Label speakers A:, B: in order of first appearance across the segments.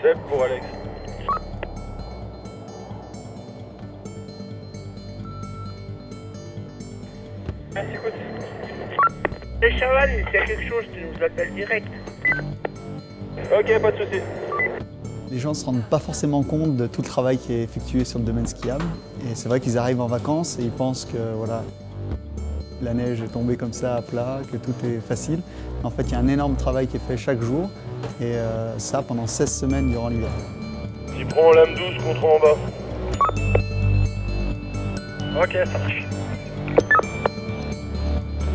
A: Seb pour Alex.
B: Merci, écoute. Les Chavannes, s'il y a quelque chose, tu nous appelles direct.
A: Ok, pas de soucis.
C: Les gens ne se rendent pas forcément compte de tout le travail qui est effectué sur le domaine skiable. Et c'est vrai qu'ils arrivent en vacances et ils pensent que voilà, la neige est tombée comme ça à plat, que tout est facile. En fait, il y a un énorme travail qui est fait chaque jour et ça pendant 16 semaines durant l'hiver.
A: Tu prends lame 12 contre en bas. Ok, ça marche.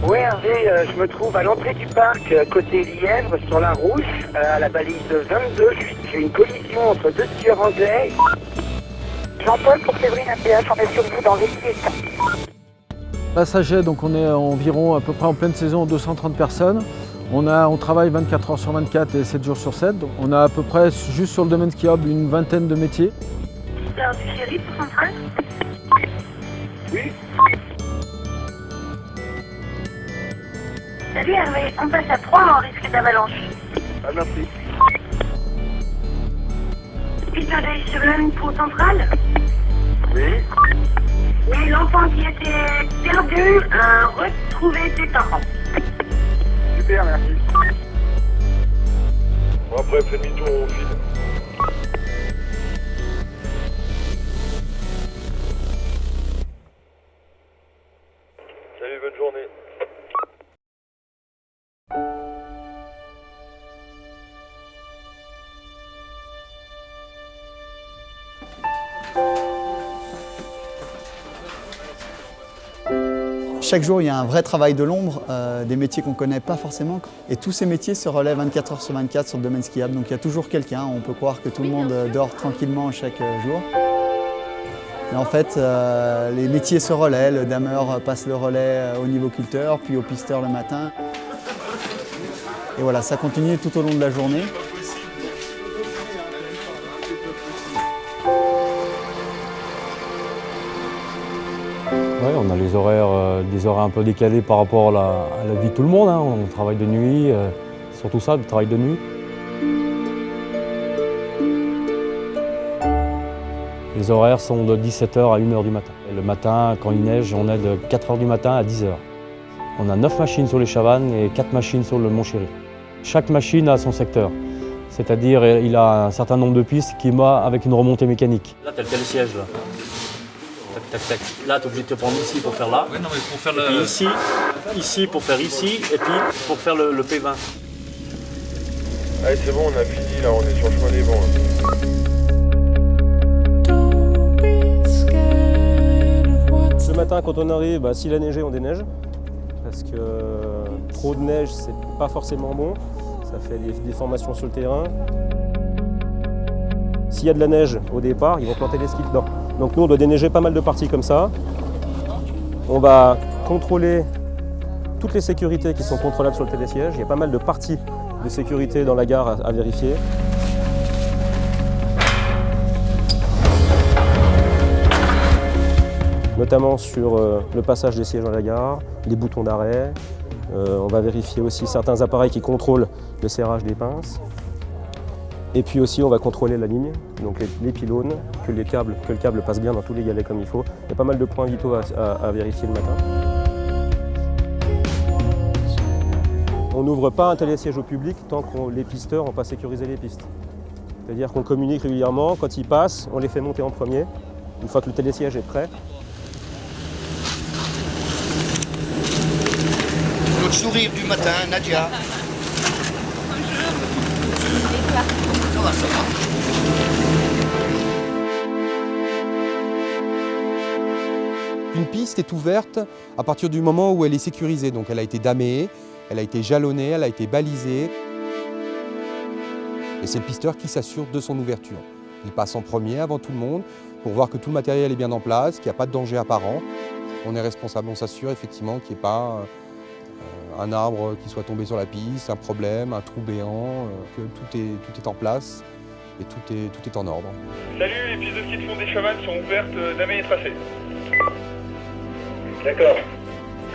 B: Oui, Hervé, je me trouve à l'entrée du parc, côté Lièvre, sur la Rousse, à la balise 22. J'ai une collision entre deux tueurs anglais. Jean-Paul pour Séverine APH, on est sur vous dans les pieds.
D: Passagers, donc on est environ à peu près en pleine saison 230 personnes. On travaille 24 heures sur 24 et 7 jours sur 7. Donc on a à peu près, juste sur le domaine skiable, une vingtaine de métiers.
E: C'est du shérif central?
B: Oui.
E: Salut Hervé, on passe à 3 en risque d'avalanche.
B: Ah, merci.
E: Peter Day sur l'info centrale?
B: Oui.
E: Oui, l'enfant qui était perdu a retrouvé ses parents.
B: Super, merci.
A: Bon, après, fais demi-tour, on file. Salut, bonne journée.
C: Chaque jour, il y a un vrai travail de l'ombre, des métiers qu'on ne connaît pas forcément. Et tous ces métiers se relaient 24 heures sur 24 sur le domaine skiable. Donc il y a toujours quelqu'un. On peut croire que tout le monde dort tranquillement chaque jour. Mais en fait, les métiers se relaient. Le dameur passe le relais au nivoculteur, puis au pisteur le matin. Et voilà, ça continue tout au long de la journée.
F: Ouais, on a des horaires un peu décalés par rapport à la vie de tout le monde. Hein. On travaille de nuit, surtout ça, le travail de nuit. Les horaires sont de 17h à 1h du matin. Et le matin, quand il neige, on est de 4h du matin à 10h. On a 9 machines sur les Chavannes et 4 machines sur le Mont-Chéry. Chaque machine a son secteur. C'est-à-dire, il a un certain nombre de pistes qui va avec une remontée mécanique. Là, tu as le télésiège, là. Tac, tac, tac. Là, tu es obligé de te prendre ici pour faire là.
G: Ouais, non, mais pour faire
F: Et puis ici pour faire ici, et puis pour faire le P20.
A: Allez, c'est bon, on a fini, là, on est sur le chemin des vents. Là.
H: Ce matin, quand on arrive, s'il a neigé, on déneige. Parce que trop de neige, c'est pas forcément bon. Ça fait des déformations sur le terrain. S'il y a de la neige au départ, ils vont planter les skis dedans. Donc nous, on doit déneiger pas mal de parties comme ça. On va contrôler toutes les sécurités qui sont contrôlables sur le télésiège. Il y a pas mal de parties de sécurité dans la gare à vérifier. Notamment sur le passage des sièges dans la gare, les boutons d'arrêt. On va vérifier aussi certains appareils qui contrôlent le serrage des pinces. Et puis aussi, on va contrôler la ligne, donc les pylônes, que le câble passe bien dans tous les galets comme il faut. Il y a pas mal de points vitaux à vérifier le matin. On n'ouvre pas un télésiège au public tant que les pisteurs n'ont pas sécurisé les pistes. C'est-à-dire qu'on communique régulièrement, quand ils passent, on les fait monter en premier, une fois que le télésiège est prêt.
I: Notre sourire du matin, Nadia. Bonjour. Ça va.
J: Une piste est ouverte à partir du moment où elle est sécurisée. Donc elle a été damée, elle a été jalonnée, elle a été balisée. Et c'est le pisteur qui s'assure de son ouverture. Il passe en premier avant tout le monde pour voir que tout le matériel est bien en place, qu'il n'y a pas de danger apparent. On est responsable, on s'assure effectivement qu'il n'y ait pas un arbre qui soit tombé sur la piste, un problème, un trou béant, que tout est en place et tout est en ordre.
A: Salut, les pistes de ski de fond des Chavannes sont ouvertes, damées et tracées. D'accord.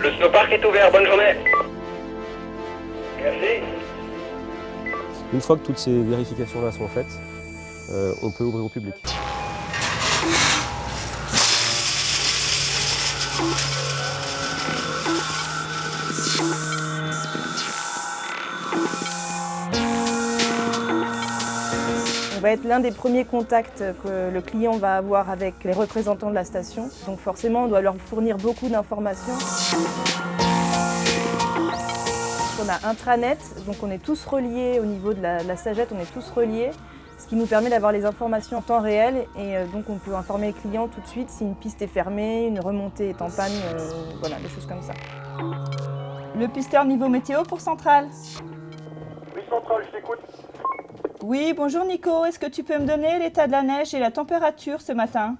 B: Le snowpark est ouvert, bonne journée. Merci.
H: Une fois que toutes ces vérifications-là sont faites, on peut ouvrir au public.
G: On va être l'un des premiers contacts que le client va avoir avec les représentants de la station. Donc forcément, on doit leur fournir beaucoup d'informations. On a intranet, donc on est tous reliés au niveau de la sagette, on est tous reliés, ce qui nous permet d'avoir les informations en temps réel et donc on peut informer les clients tout de suite si une piste est fermée, une remontée est en panne, voilà, des choses comme ça.
K: Le pisteur niveau météo pour Centrale.
A: Oui, Centrale, je t'écoute.
K: Oui, bonjour Nico, est-ce que tu peux me donner l'état de la neige et la température ce matin?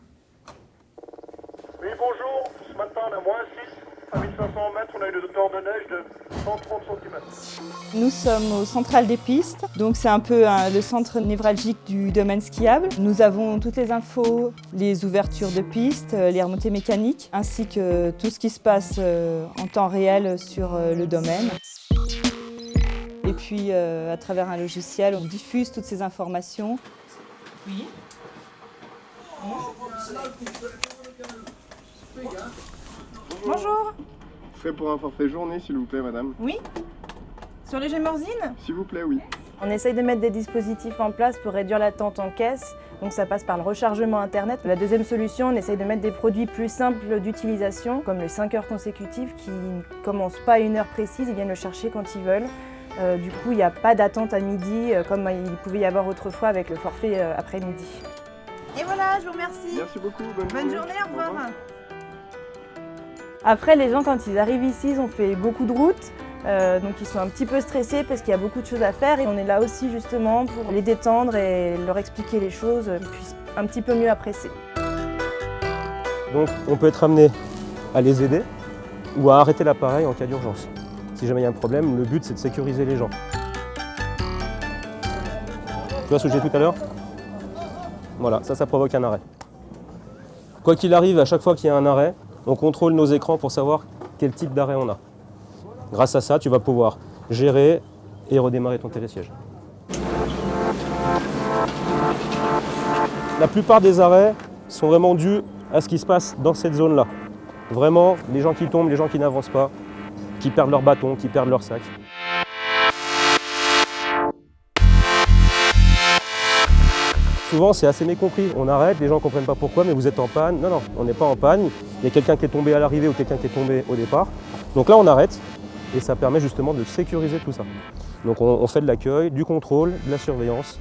A: Oui, bonjour. Ce matin, on a moins 6. À 1500 mètres, on a eu le docteur de neige de 130 cm.
K: Nous sommes au Centrale des pistes, donc c'est un peu le centre névralgique du domaine skiable. Nous avons toutes les infos, les ouvertures de pistes, les remontées mécaniques, ainsi que tout ce qui se passe en temps réel sur le domaine. Et puis, à travers un logiciel, on diffuse toutes ces informations. Oui.
G: Bonjour.
A: Ce serait pour un forfait journée, s'il vous plaît, madame.
G: Oui. Sur les Gémorzines?
A: S'il vous plaît, oui.
G: On essaye de mettre des dispositifs en place pour réduire l'attente en caisse. Donc ça passe par le rechargement internet. La deuxième solution, on essaye de mettre des produits plus simples d'utilisation, comme les 5 heures consécutives qui ne commencent pas à une heure précise, ils viennent le chercher quand ils veulent. Du coup, il n'y a pas d'attente à midi, comme il pouvait y avoir autrefois avec le forfait après-midi.
K: Et voilà, je vous remercie.
A: Merci beaucoup.
K: Bonne journée, au revoir.
G: Après, les gens, quand ils arrivent ici, ils ont fait beaucoup de routes. Donc ils sont un petit peu stressés parce qu'il y a beaucoup de choses à faire. Et on est là aussi justement pour les détendre et leur expliquer les choses, qu'ils puissent un petit peu mieux apprécier.
H: Donc on peut être amené à les aider ou à arrêter l'appareil en cas d'urgence. Si jamais il y a un problème, le but c'est de sécuriser les gens. Tu vois ce que j'ai dit tout à l'heure? Voilà, ça provoque un arrêt. Quoi qu'il arrive, à chaque fois qu'il y a un arrêt, on contrôle nos écrans pour savoir quel type d'arrêt on a. Grâce à ça, tu vas pouvoir gérer et redémarrer ton télésiège. La plupart des arrêts sont vraiment dus à ce qui se passe dans cette zone-là. Vraiment, les gens qui tombent, les gens qui n'avancent pas, qui perdent leur bâton, qui perdent leur sac. Souvent, c'est assez mécompris. On arrête, les gens ne comprennent pas pourquoi, mais vous êtes en panne. Non, on n'est pas en panne. Il y a quelqu'un qui est tombé à l'arrivée ou quelqu'un qui est tombé au départ. Donc là, on arrête et ça permet justement de sécuriser tout ça. Donc on fait de l'accueil, du contrôle, de la surveillance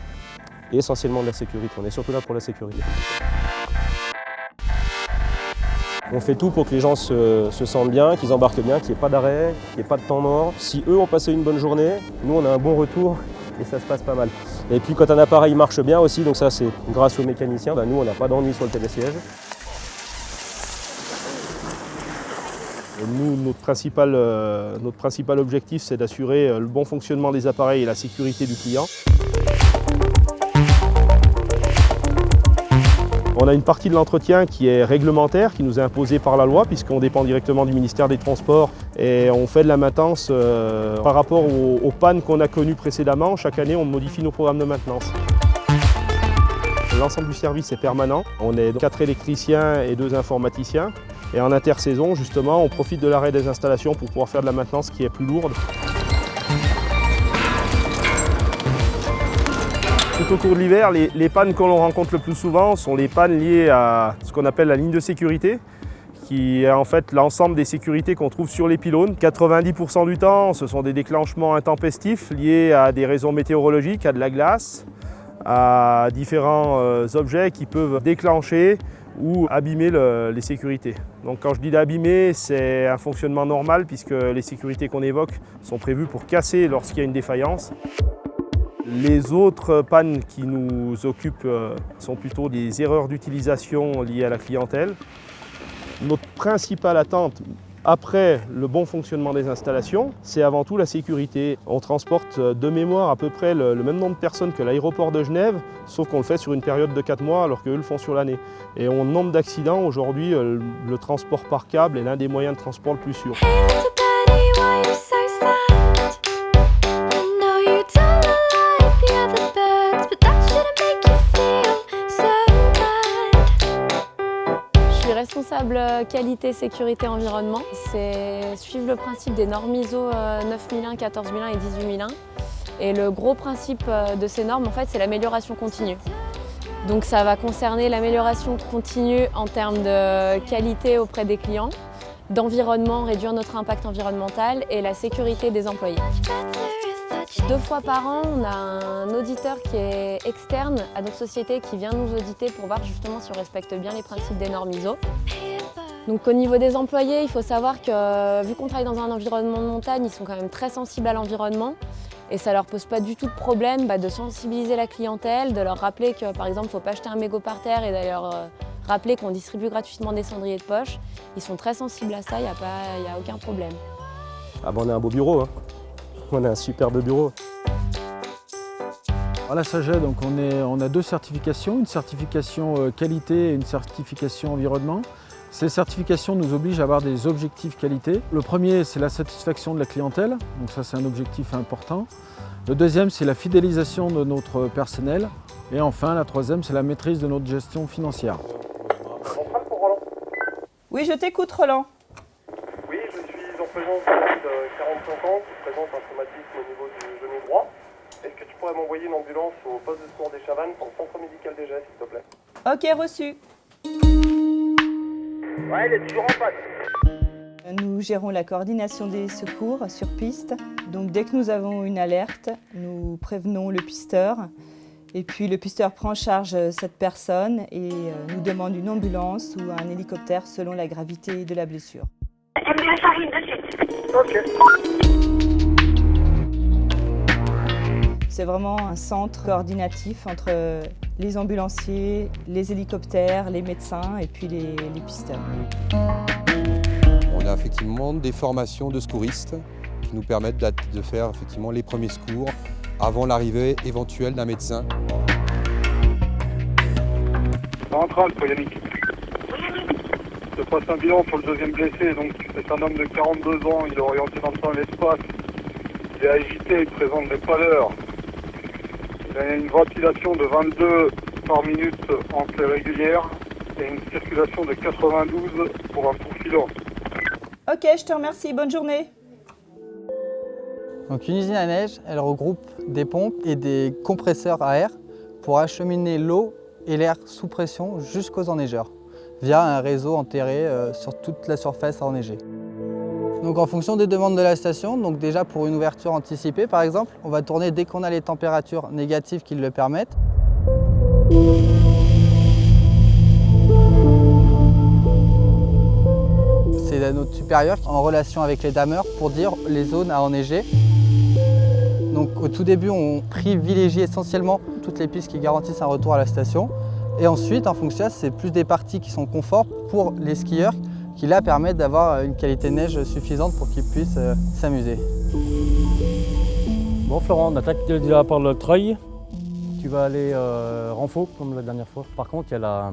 H: et essentiellement de la sécurité. On est surtout là pour la sécurité. On fait tout pour que les gens se sentent bien, qu'ils embarquent bien, qu'il n'y ait pas d'arrêt, qu'il n'y ait pas de temps mort. Si eux ont passé une bonne journée, nous on a un bon retour et ça se passe pas mal. Et puis quand un appareil marche bien aussi, donc ça c'est grâce aux mécaniciens, nous on n'a pas d'ennui sur le télésiège.
L: Nous, notre principal objectif, c'est d'assurer le bon fonctionnement des appareils et la sécurité du client. On a une partie de l'entretien qui est réglementaire, qui nous est imposée par la loi, puisqu'on dépend directement du ministère des Transports et on fait de la maintenance par rapport aux pannes qu'on a connues précédemment. Chaque année, on modifie nos programmes de maintenance. L'ensemble du service est permanent. On est 4 électriciens et 2 informaticiens. Et en intersaison, justement, on profite de l'arrêt des installations pour pouvoir faire de la maintenance qui est plus lourde. Tout au cours de l'hiver, les pannes que l'on rencontre le plus souvent sont les pannes liées à ce qu'on appelle la ligne de sécurité, qui est en fait l'ensemble des sécurités qu'on trouve sur les pylônes. 90% du temps, ce sont des déclenchements intempestifs liés à des raisons météorologiques, à de la glace, à différents objets qui peuvent déclencher ou abîmer les sécurités. Donc quand je dis d'abîmer, c'est un fonctionnement normal puisque les sécurités qu'on évoque sont prévues pour casser lorsqu'il y a une défaillance. Les autres pannes qui nous occupent sont plutôt des erreurs d'utilisation liées à la clientèle. Notre principale attente après le bon fonctionnement des installations, c'est avant tout la sécurité. On transporte de mémoire à peu près le même nombre de personnes que l'aéroport de Genève, sauf qu'on le fait sur une période de 4 mois alors qu'eux le font sur l'année. Et au nombre d'accidents, aujourd'hui, le transport par câble est l'un des moyens de transport le plus sûr.
M: But that shouldn't make you feel skiable qualité, sécurité, environnement. C'est suivre le principe des normes ISO 9001, 14001 et 18001. Et le gros principe de ces normes, en fait, c'est l'amélioration continue. Donc ça va concerner l'amélioration continue en termes de qualité auprès des clients, d'environnement, réduire notre impact environnemental et la sécurité des employés. 2 fois par an, on a un auditeur qui est externe à notre société qui vient nous auditer pour voir justement si on respecte bien les principes des normes ISO. Donc au niveau des employés, il faut savoir que vu qu'on travaille dans un environnement de montagne, ils sont quand même très sensibles à l'environnement et ça leur pose pas du tout de problème de sensibiliser la clientèle, de leur rappeler que par exemple, il ne faut pas jeter un mégot par terre et d'ailleurs rappeler qu'on distribue gratuitement des cendriers de poche. Ils sont très sensibles à ça, il n'y a aucun problème.
H: Ah ben on a un beau bureau, hein. On a un superbe bureau.
D: À la SAGED, donc on a 2 certifications, une certification qualité et une certification environnement. Ces certifications nous obligent à avoir des objectifs qualité. Le premier, c'est la satisfaction de la clientèle, donc ça c'est un objectif important. Le deuxième, c'est la fidélisation de notre personnel. Et enfin, la troisième, c'est la maîtrise de notre gestion financière.
K: Oui, je t'écoute, Roland.
A: Oui, je suis en présence de 45 ans, qui présente un traumatisme au niveau du genou droit. Est-ce que tu pourrais m'envoyer une ambulance au poste de secours des Chavannes pour le centre médical des Gestes, s'il te plaît?
K: Ok, reçu.
B: Ouais, il est toujours en panne.
K: Nous gérons la coordination des secours sur piste. Donc dès que nous avons une alerte, nous prévenons le pisteur. Et puis le pisteur prend en charge cette personne et nous demande une ambulance ou un hélicoptère selon la gravité de la blessure.
E: Ambulance arrive de suite.
A: Ok.
K: C'est vraiment un centre coordinatif entre les ambulanciers, les hélicoptères, les médecins et puis les pisteurs.
J: On a effectivement des formations de secouristes qui nous permettent de faire effectivement les premiers secours avant l'arrivée éventuelle d'un médecin.
A: Centrale pour Yannick. Je passe un bilan sur le deuxième blessé, donc c'est un homme de 42 ans, il est orienté dans le temps et l'espace. Il est agité, il présente des pâleurs. Il a une ventilation de 22 par minute en clé régulière et une circulation de 92 pour un pourfilant.
K: Ok, je te remercie, bonne journée.
C: Donc une usine à neige, elle regroupe des pompes et des compresseurs à air pour acheminer l'eau et l'air sous pression jusqu'aux enneigeurs via un réseau enterré sur toute la surface enneigée. Donc en fonction des demandes de la station, donc déjà pour une ouverture anticipée par exemple, on va tourner dès qu'on a les températures négatives qui le permettent. C'est notre supérieur en relation avec les dameurs pour dire les zones à enneiger. Donc au tout début, on privilégie essentiellement toutes les pistes qui garantissent un retour à la station. Et ensuite, en fonction, c'est plus des parties qui sont confort pour les skieurs qui là permettent d'avoir une qualité de neige suffisante pour qu'ils puissent s'amuser.
F: Bon Florent, on attaque déjà par le treuil. Tu vas aller renfort comme la dernière fois. Par contre, il y a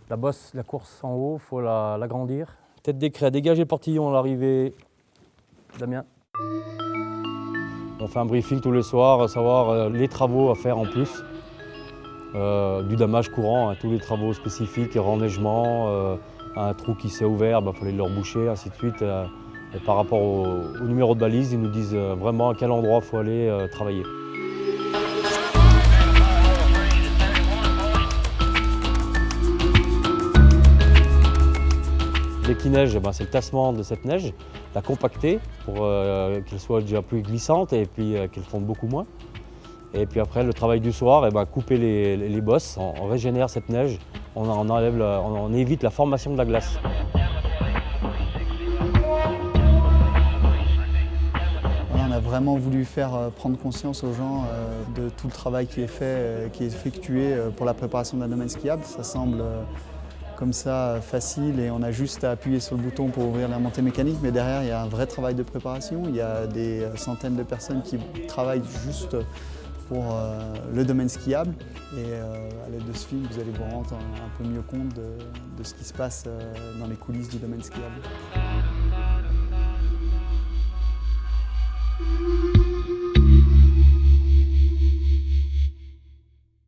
F: la bosse, la course en haut, il faut l'agrandir. Tête d'écré à dégager le portillon à l'arrivée. Damien. On fait un briefing tous les soirs, savoir les travaux à faire en plus. Du damage courant, tous les travaux spécifiques, renneigement, un trou qui s'est ouvert, il fallait le reboucher, ainsi de suite. Et par rapport au numéro de balise, ils nous disent vraiment à quel endroit il faut aller travailler. Dès qu'il neige, c'est le tassement de cette neige, la compacter pour qu'elle soit déjà plus glissante et puis qu'elle fonde beaucoup moins. Et puis après, le travail du soir, couper les bosses, on régénère cette neige, on évite la formation de la glace.
C: On a vraiment voulu faire prendre conscience aux gens de tout le travail qui est fait, qui est effectué pour la préparation d'un domaine skiable. Ça semble comme ça facile et on a juste à appuyer sur le bouton pour ouvrir la montée mécanique, mais derrière il y a un vrai travail de préparation. Il y a des centaines de personnes qui travaillent juste pour le domaine skiable et à l'aide de ce film vous allez vous rendre un peu mieux compte de ce qui se passe dans les coulisses du domaine skiable.